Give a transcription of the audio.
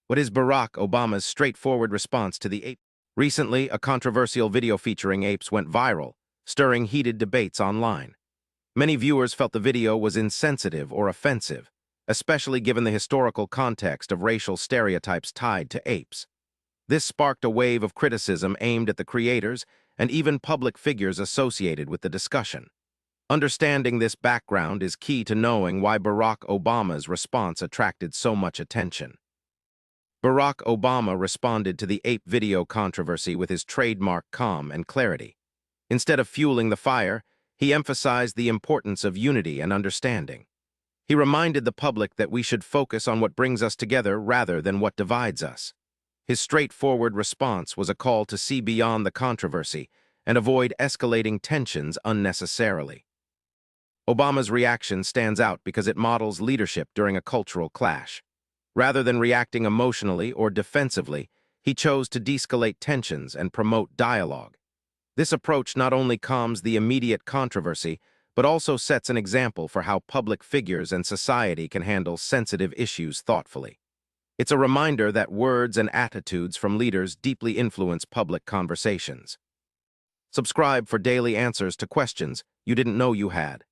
What is Barack Obama's straightforward response to the ape? Recently, a controversial video featuring apes went viral, stirring heated debates online. Many viewers felt the video was insensitive or offensive, especially given the historical context of racial stereotypes tied to apes. This sparked a wave of criticism aimed at the creators and even public figures associated with the discussion. Understanding this background is key to knowing why Barack Obama's response attracted so much attention. Barack Obama responded to the ape video controversy with his trademark calm and clarity. Instead of fueling the fire, he emphasized the importance of unity and understanding. He reminded the public that we should focus on what brings us together rather than what divides us. His straightforward response was a call to see beyond the controversy and avoid escalating tensions unnecessarily. Obama's reaction stands out because it models leadership during a cultural clash. Rather than reacting emotionally or defensively, he chose to de-escalate tensions and promote dialogue. This approach not only calms the immediate controversy, but also sets an example for how public figures and society can handle sensitive issues thoughtfully. It's a reminder that words and attitudes from leaders deeply influence public conversations. Subscribe for daily answers to questions you didn't know you had.